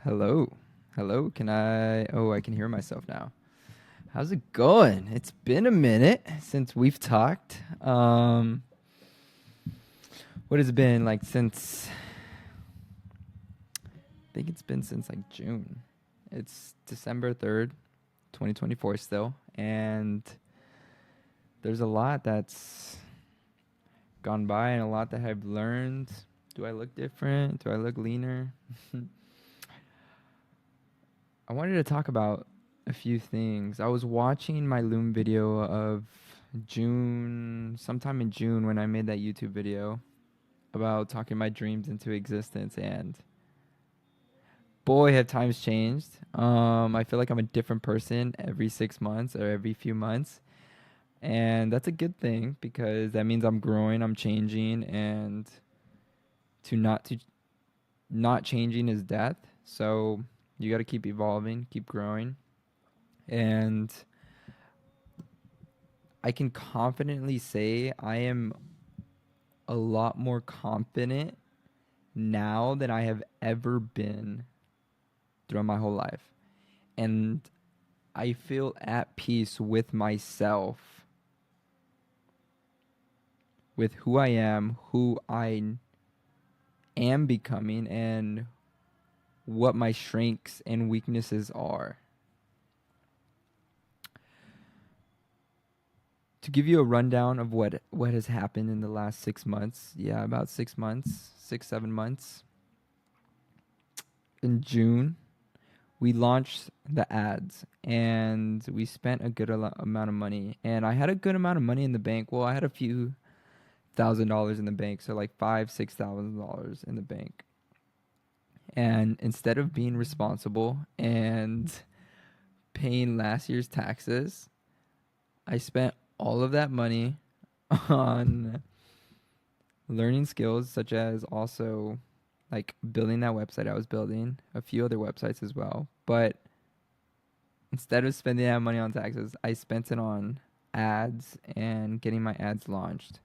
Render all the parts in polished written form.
Hello. Hello. Can I? Oh, I can hear myself now. How's it going? It's been a minute since we've talked. What has it been like since? I think it's been since like June. It's December 3rd, 2024 still, and there's a lot that's gone by and a lot that I've learned. Do I look different? Do I look leaner? I wanted to talk about a few things. I was watching my Loom video of sometime in June when I made that YouTube video about talking my dreams into existence, and boy, have times changed. I feel like I'm a different person every 6 months or every few months, and that's a good thing because that means I'm growing, I'm changing, and to not changing is death. So you got to keep evolving, keep growing, and I can confidently say I am a lot more confident now than I have ever been throughout my whole life. And I feel at peace with myself, with who I am becoming, and what my strengths and weaknesses are. To give you a rundown of what has happened in the last 6 months, yeah, about 6 months, 6, 7 months. In June, we launched the ads and we spent a good amount of money. And I had a good amount of money in the bank. Well, I had a few $1,000 in the bank, so like $6,000 in the bank. And instead of being responsible and paying last year's taxes, I spent all of that money on learning skills such as also like building that website I was building, a few other websites as well. But instead of spending that money on taxes, I spent it on ads and getting my ads launched.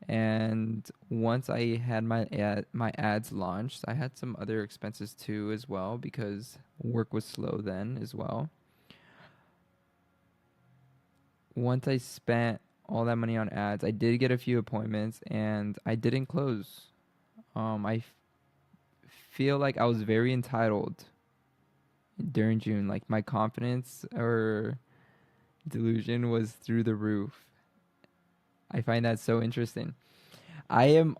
And once I had my ads launched, I had some other expenses too as well because work was slow then as well. Once I spent all that money on ads, I did get a few appointments and I didn't close. I feel like I was very entitled during June. Like my confidence or delusion was through the roof. I find that so interesting. I am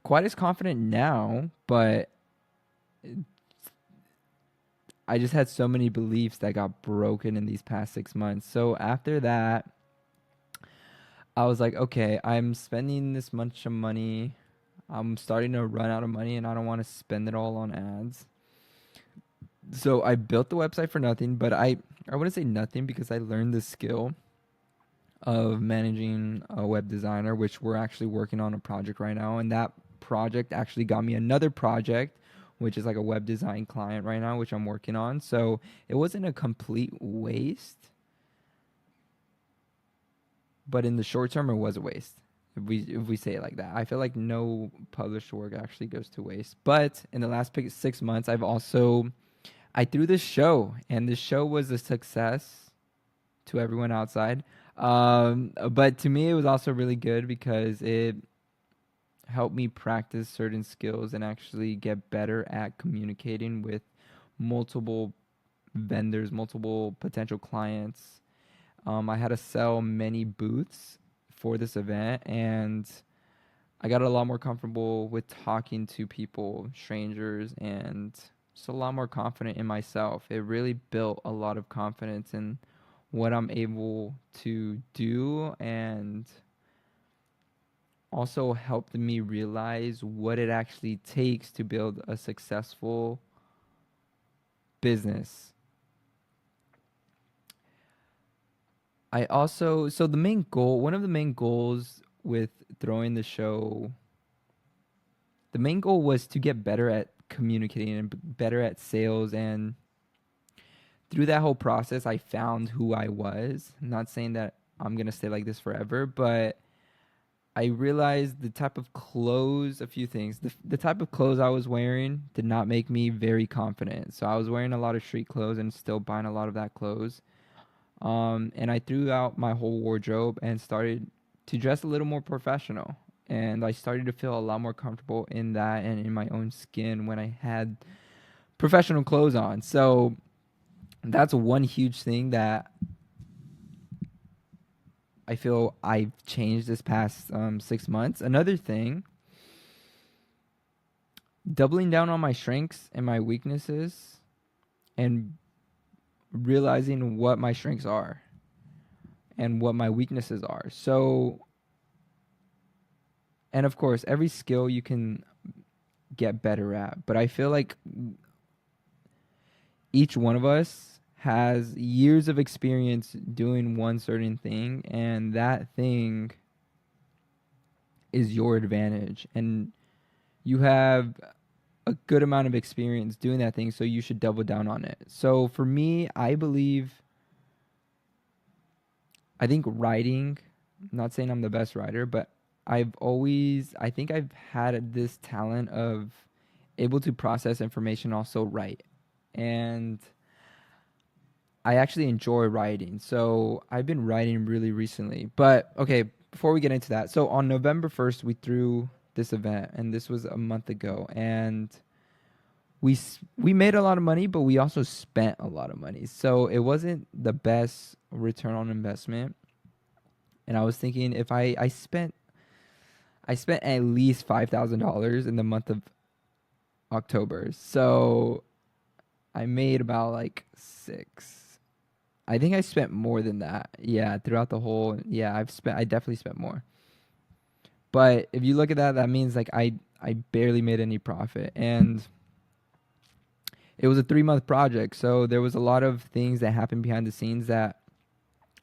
quite as confident now, but I just had so many beliefs that got broken in these past 6 months. So after that, I was like, okay, I'm spending this much of money. I'm starting to run out of money and I don't want to spend it all on ads. So I built the website for nothing, but I wouldn't say nothing because I learned the skill of managing a web designer, which we're actually working on a project right now. And that project actually got me another project, which is like a web design client right now, which I'm working on. So it wasn't a complete waste, but in the short term, it was a waste. If we say it like that, I feel like no published work actually goes to waste. But in the last 6 months, I threw this show, and this show was a success to everyone outside. But to me, it was also really good because it helped me practice certain skills and actually get better at communicating with multiple vendors, multiple potential clients. I had to sell many booths for this event, and I got a lot more comfortable with talking to people, strangers, and just a lot more confident in myself. It really built a lot of confidence in what I'm able to do and also helped me realize what it actually takes to build a successful business. So one of the main goals with throwing the show, the main goal was to get better at communicating and better at sales. And through that whole process, I found who I was. I'm not saying that I'm going to stay like this forever, but I realized the type of clothes, a few things. The type of clothes I was wearing did not make me very confident. So I was wearing a lot of street clothes and still buying a lot of that clothes. And I threw out my whole wardrobe and started to dress a little more professional. And I started to feel a lot more comfortable in that and in my own skin when I had professional clothes on. So that's one huge thing that I feel I've changed this past 6 months. Another thing, doubling down on my strengths and my weaknesses and realizing what my strengths are and what my weaknesses are. So, and of course, every skill you can get better at, but I feel like each one of us has years of experience doing one certain thing, and that thing is your advantage. And you have a good amount of experience doing that thing, so you should double down on it. So for me, I think writing, I'm not saying I'm the best writer, but I think I've had this talent of able to process information, also write. And I actually enjoy writing. So I've been writing really recently. But okay, before we get into that, so on November 1st, we threw this event, and this was a month ago. And we made a lot of money, but we also spent a lot of money. So it wasn't the best return on investment. And I was thinking if I spent at least $5,000 in the month of October. So I made about like six. I think I spent more than that. Yeah, throughout the whole, yeah, I definitely spent more. But if you look at that, that means like I barely made any profit. And it was a 3 month project. So there was a lot of things that happened behind the scenes that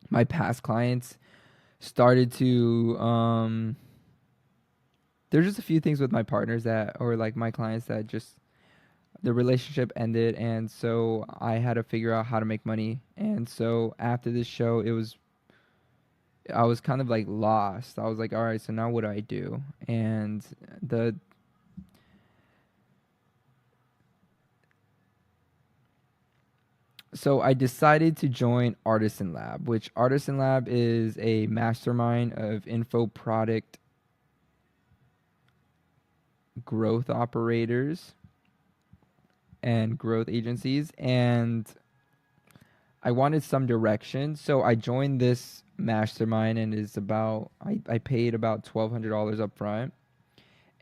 my past clients started to there's just a few things with my partners that, or like my clients, that just the relationship ended, and so I had to figure out how to make money. And so after this show, I was kind of like lost. I was like, all right, so now what do I do? And the so I decided to join Artisan Lab, which Artisan Lab is a mastermind of info product growth operators and growth agencies. And I wanted some direction, so I joined this mastermind, and I paid about $1,200 up front,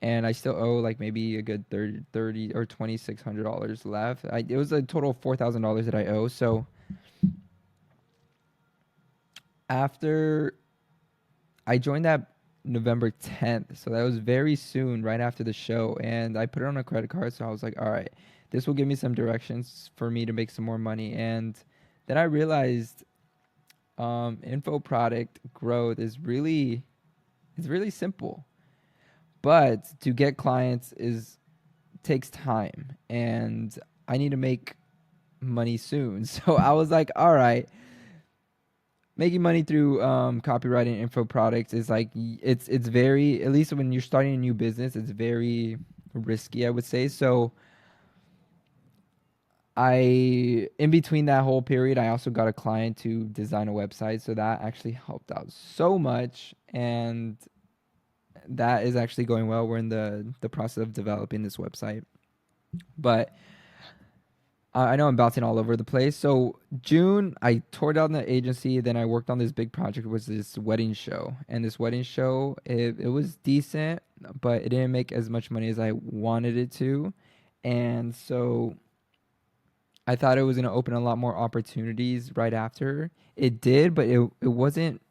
and I still owe like maybe a good 30 or $2,600 left. It was a total of $4,000 that I owe. So after I joined that November 10th, so that was very soon, right after the show, and I put it on a credit card. So I was like, all right, this will give me some directions for me to make some more money. And then I realized info product growth is really it's really simple, but to get clients is takes time, and I need to make money soon. So I was like, all right, making money through copywriting info products is like it's very, at least when you're starting a new business, it's very risky, I would say. So I, in between that whole period, I also got a client to design a website, so that actually helped out so much. And that is actually going well. We're in the process of developing this website, but I know I'm bouncing all over the place. So June, I tore down the agency. Then I worked on this big project, was this wedding show, and this wedding show, it was decent, but it didn't make as much money as I wanted it to. And so I thought it was going to open a lot more opportunities right after. It did, but it wasn't,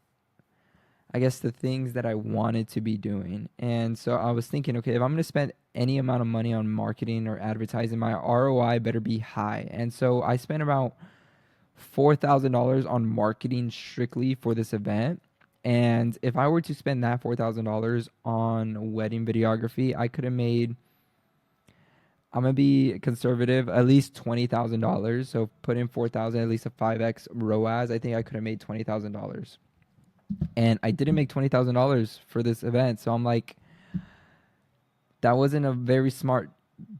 I guess, the things that I wanted to be doing. And so I was thinking, okay, if I'm going to spend any amount of money on marketing or advertising, my ROI better be high. And so I spent about $4,000 on marketing strictly for this event. And if I were to spend that $4,000 on wedding videography, I could have made, I'm gonna be conservative, at least $20,000. So put in 4,000, at least a 5x ROAS. I think I could have made $20,000. and I didn't make $20,000 for this event. So I'm like, that wasn't a very smart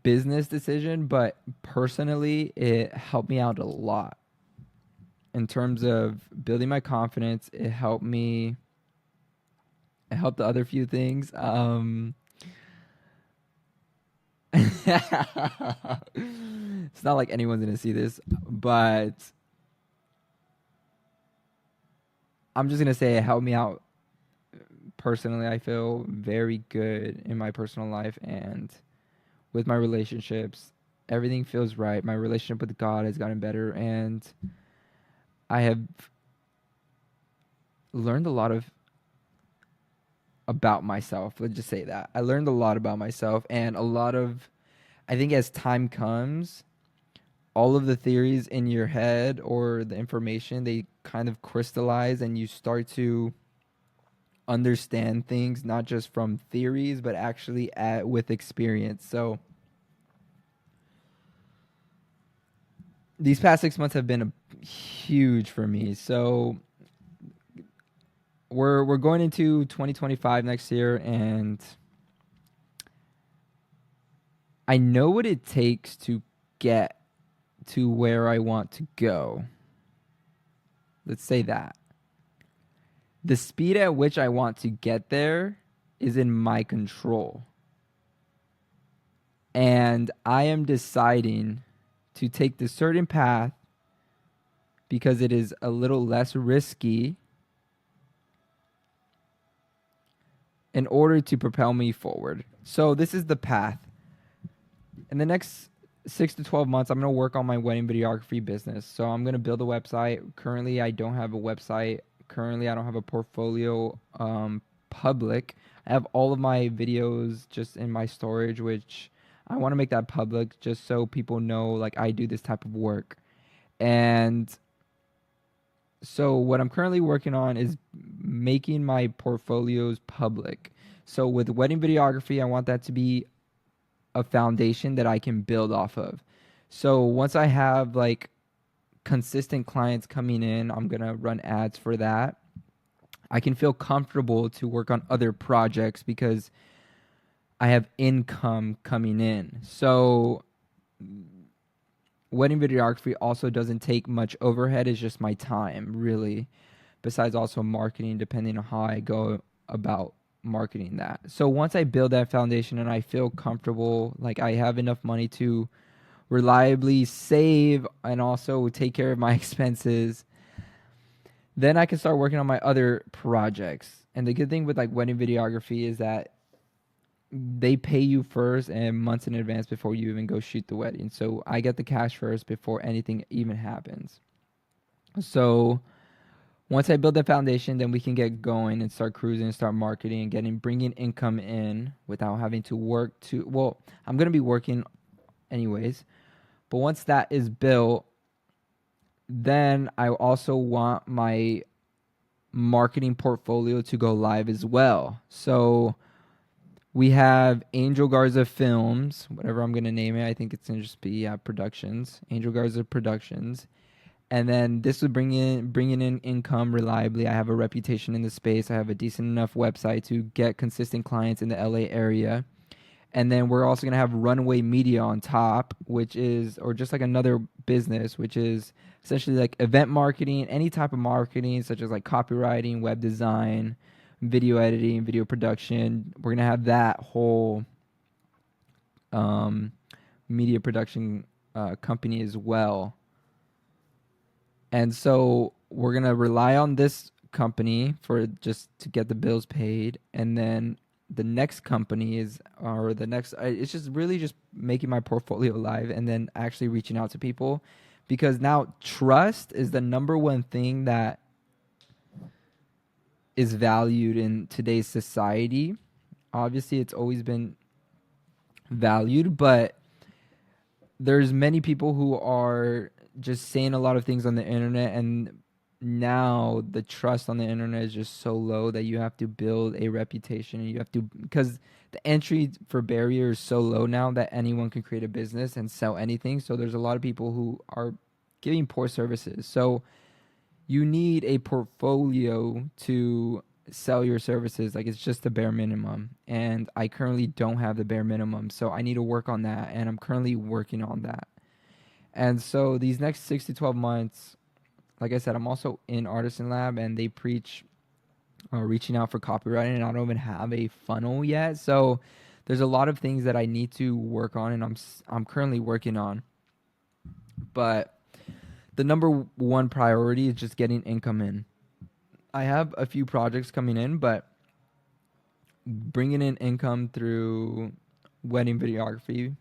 business decision, but personally, it helped me out a lot in terms of building my confidence. It helped me. It helped the other few things. It's not like anyone's gonna see this, but I'm just gonna say it helped me out personally. I feel very good in my personal life and with my relationships. Everything feels right. My relationship with God has gotten better, and I have learned a lot of about myself. Let's just say that. I learned a lot about myself, and a lot of, I think as time comes, all of the theories in your head or the information, they kind of crystallize and you start to understand things not just from theories but actually with experience. So these past 6 months have been huge for me. So we're going into 2025 next year, and I know what it takes to get to where I want to go. Let's say that. The speed at which I want to get there is in my control. And I am deciding to take the certain path because it is a little less risky in order to propel me forward. So this is the path. In the next 6 to 12 months, I'm going to work on my wedding videography business. So I'm going to build a website. Currently, I don't have a website. Currently, I don't have a portfolio public. I have all of my videos just in my storage, which I want to make that public just so people know like I do this type of work. And so what I'm currently working on is making my portfolios public. So with wedding videography, I want that to be a foundation that I can build off of. So once I have like consistent clients coming in, I'm going to run ads for that. I can feel comfortable to work on other projects because I have income coming in. So wedding videography also doesn't take much overhead. It's just my time, really. Besides also marketing, depending on how I go about marketing that. So once I build that foundation and I feel comfortable, like I have enough money to reliably save and also take care of my expenses, then I can start working on my other projects. And the good thing with like wedding videography is that they pay you first and months in advance before you even go shoot the wedding. So I get the cash first before anything even happens. So once I build the foundation, then we can get going and start cruising and start marketing and bringing income in without having to work to, well, I'm going to be working anyways. But once that is built, then I also want my marketing portfolio to go live as well. So we have Angel Garza Films, whatever I'm going to name it. I think it's going to just be Productions, Angel Garza Productions. And then this would bringing in income reliably. I have a reputation in the space. I have a decent enough website to get consistent clients in the LA area. And then we're also going to have Runway Media on top, which is, or just like another business, which is essentially like event marketing, any type of marketing, such as like copywriting, web design, video editing, video production. We're going to have that whole media production company as well. And so we're going to rely on this company for just to get the bills paid. And then the next company is, or the next, it's just really just making my portfolio live and then actually reaching out to people, because now trust is the number one thing that is valued in today's society. Obviously, it's always been valued, but there's many people who are just saying a lot of things on the internet, and now the trust on the internet is just so low that you have to build a reputation, and you have to, because the entry for barrier is so low now that anyone can create a business and sell anything. So there's a lot of people who are giving poor services. So you need a portfolio to sell your services. Like it's just the bare minimum. And I currently don't have the bare minimum. So I need to work on that. And I'm currently working on that. And so these next 6 to 12 months, like I said, I'm also in Artisan Lab and they preach reaching out for copywriting, and I don't even have a funnel yet. So there's a lot of things that I need to work on, and I'm currently working on. But the number one priority is just getting income in. I have a few projects coming in, but bringing in income through wedding videography,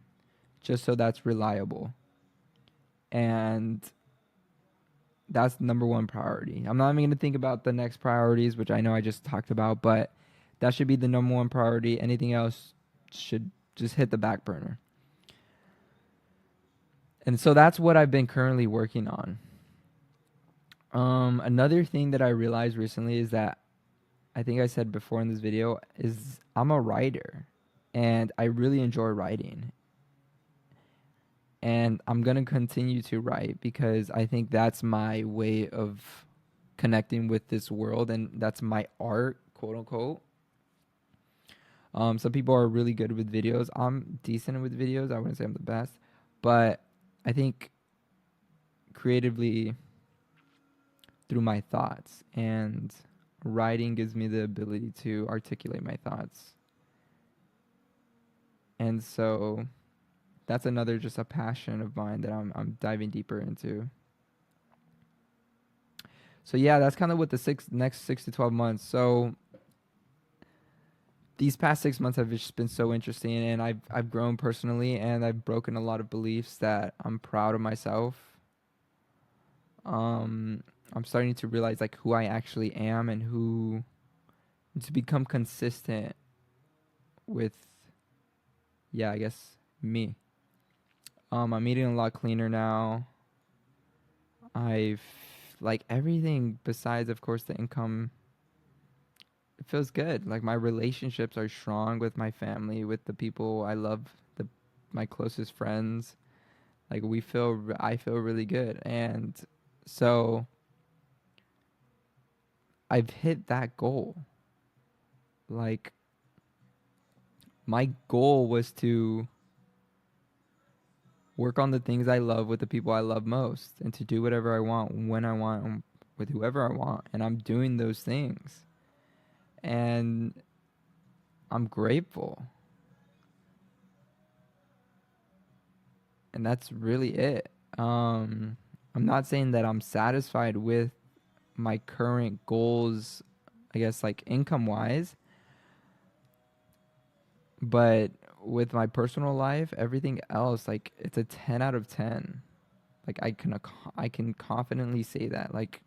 just so that's reliable. And that's the number one priority. I'm not even going to think about the next priorities, which I know I just talked about, but that should be the number one priority. Anything else should just hit the back burner. And so that's what I've been currently working on. Another thing that I realized recently is that I think I said before in this video is I'm a writer and I really enjoy writing. And I'm going to continue to write because I think that's my way of connecting with this world and that's my art, quote unquote. Some people are really good with videos. I'm decent with videos. I wouldn't say I'm the best, but I think creatively through my thoughts, and writing gives me the ability to articulate my thoughts. And so that's another just a passion of mine that I'm diving deeper into. So yeah, that's kind of what the next 6 to 12 months. So these past 6 months have just been so interesting, and I've grown personally, and I've broken a lot of beliefs that I'm proud of myself. I'm starting to realize like who I actually am and who to become consistent with, yeah, I guess me. I'm eating a lot cleaner now. I've like everything besides, of course, the income. It feels good. Like my relationships are strong with my family, with the people I love, the my closest friends. Like I feel really good, and so I've hit that goal. Like my goal was to work on the things I love with the people I love most and to do whatever I want when I want with whoever I want. And I'm doing those things. And I'm grateful. And that's really it. I'm not saying that I'm satisfied with my current goals, I guess, like income wise, but with my personal life, everything else, like it's a 10 out of 10. Like I can confidently say that. Like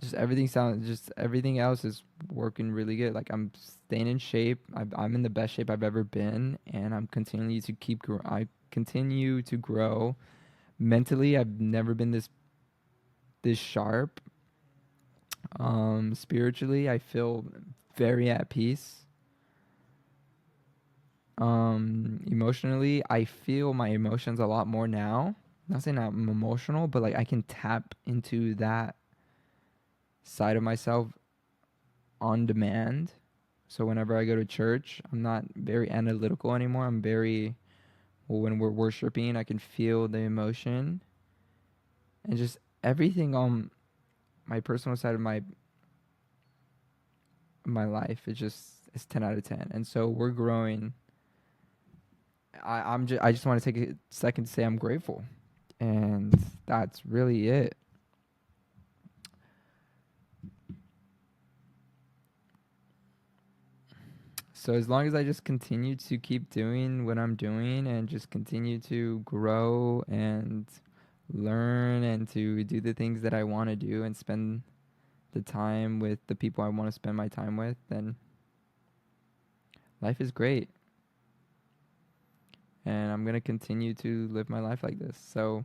just everything else is working really good. Like I'm staying in shape. I'm in the best shape I've ever been, and I'm continuing to I continue to grow mentally. I've never been this sharp. Spiritually, I feel very at peace. Emotionally, I feel my emotions a lot more now. Not saying I'm emotional, but like I can tap into that side of myself on demand. So whenever I go to church, I'm not very analytical anymore. I'm very, well, when we're worshiping, I can feel the emotion and just everything on my personal side of my life. It's 10 out of 10. And so we're growing. I just want to take a second to say I'm grateful. And that's really it. So as long as I just continue to keep doing what I'm doing and just continue to grow and learn and to do the things that I want to do and spend the time with the people I want to spend my time with, then life is great. And I'm going to continue to live my life like this. So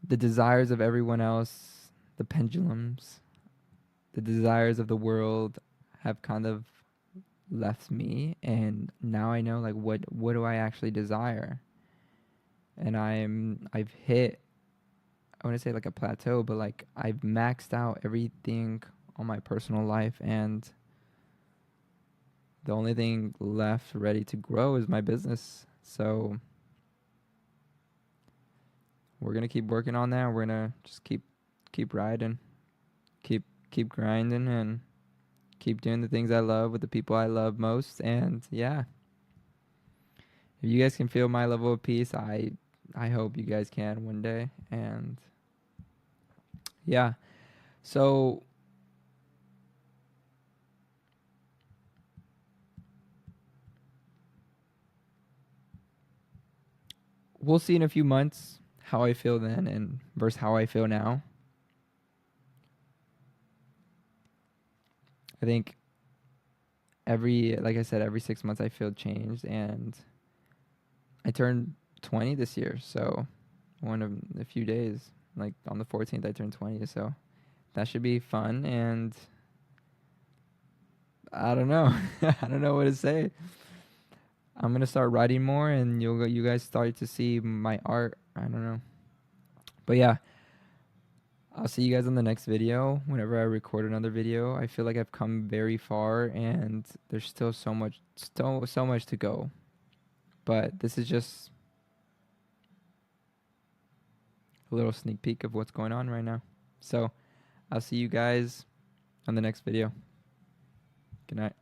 the desires of everyone else, the pendulums, the desires of the world have kind of left me, and now I know like what do I actually desire? and I've hit, I wouldn't say like a plateau, but like I've maxed out everything on my personal life, and the only thing left ready to grow is my business. So we're gonna keep working on that. We're gonna just keep riding, keep keep grinding, and keep doing the things I love with the people I love most. And yeah, if you guys can feel my level of peace, I hope you guys can one day. And yeah, so we'll see in a few months how I feel then and versus how I feel now. I think like I said, every 6 months I feel changed, and I turned 20 this year, so one of a few days, like on the 14th, I turned 20, so that should be fun. And I don't know, I don't know what to say. I'm gonna start writing more, and you guys start to see my art. I don't know, but yeah, I'll see you guys on the next video. Whenever I record another video, I feel like I've come very far, and there's still so much to go. But this is just a little sneak peek of what's going on right now. So I'll see you guys on the next video. Good night.